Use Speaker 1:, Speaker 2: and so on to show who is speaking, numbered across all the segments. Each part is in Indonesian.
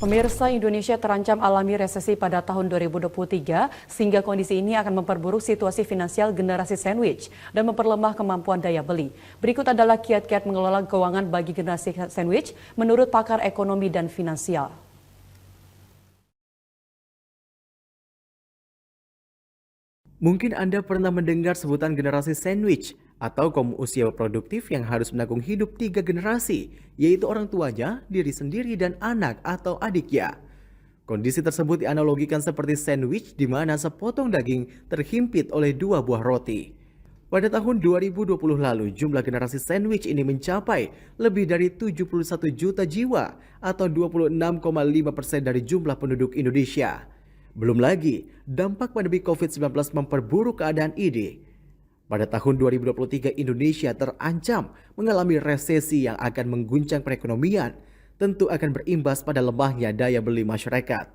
Speaker 1: Pemirsa, Indonesia terancam alami resesi pada tahun 2023 sehingga kondisi ini akan memperburuk situasi finansial generasi sandwich dan memperlemah kemampuan daya beli. Berikut adalah kiat-kiat mengelola keuangan bagi generasi sandwich menurut pakar ekonomi dan finansial.
Speaker 2: Mungkin Anda pernah mendengar sebutan generasi sandwich atau kaum usia produktif yang harus menanggung hidup 3 generasi, yaitu orang tuanya, diri sendiri, dan anak atau adiknya. Kondisi tersebut dianalogikan seperti sandwich di mana sepotong daging terhimpit oleh 2 buah roti. Pada tahun 2020 lalu, jumlah generasi sandwich ini mencapai lebih dari 71 juta jiwa atau 26,5% dari jumlah penduduk Indonesia. Belum lagi, dampak pandemi COVID-19 memperburuk keadaan ini. Pada tahun 2023, Indonesia terancam mengalami resesi yang akan mengguncang perekonomian, tentu akan berimbas pada lemahnya daya beli masyarakat.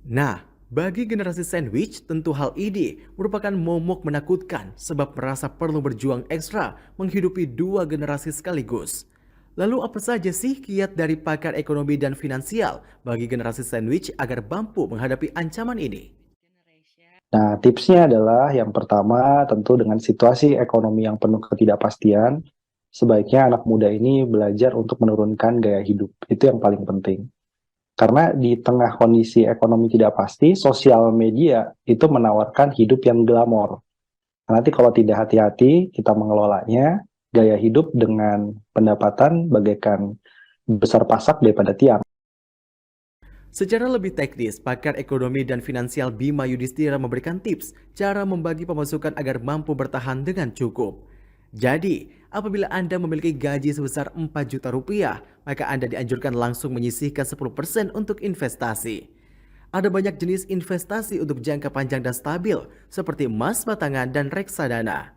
Speaker 2: Nah, bagi generasi sandwich, tentu hal ini merupakan momok menakutkan sebab merasa perlu berjuang ekstra menghidupi 2 generasi sekaligus. Lalu apa saja sih kiat dari pakar ekonomi dan finansial bagi generasi sandwich agar mampu menghadapi ancaman ini?
Speaker 3: Nah, tipsnya adalah yang pertama tentu dengan situasi ekonomi yang penuh ketidakpastian, sebaiknya anak muda ini belajar untuk menurunkan gaya hidup. Itu yang paling penting. Karena di tengah kondisi ekonomi tidak pasti, sosial media itu menawarkan hidup yang glamor. Nanti kalau tidak hati-hati, kita mengelolanya, gaya hidup dengan pendapatan bagaikan besar pasak daripada tiang.
Speaker 2: Secara lebih teknis, pakar ekonomi dan finansial Bima Yudhistira memberikan tips cara membagi pemasukan agar mampu bertahan dengan cukup. Jadi, apabila Anda memiliki gaji sebesar 4 juta rupiah, maka Anda dianjurkan langsung menyisihkan 10% untuk investasi. Ada banyak jenis investasi untuk jangka panjang dan stabil, seperti emas batangan dan reksadana.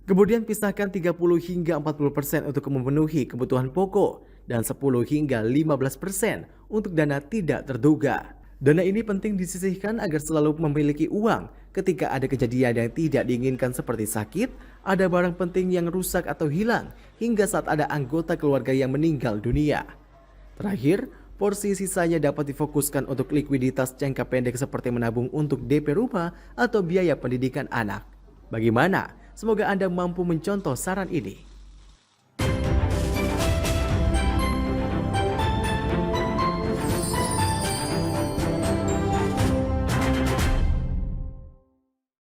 Speaker 2: Kemudian pisahkan 30 hingga 40% untuk memenuhi kebutuhan pokok dan 10 hingga 15% untuk dana tidak terduga. Dana ini penting disisihkan agar selalu memiliki uang ketika ada kejadian yang tidak diinginkan seperti sakit, ada barang penting yang rusak atau hilang, hingga saat ada anggota keluarga yang meninggal dunia. Terakhir, porsi sisanya dapat difokuskan untuk likuiditas jangka pendek seperti menabung untuk DP rumah atau biaya pendidikan anak. Bagaimana? Semoga Anda mampu mencontoh saran ini.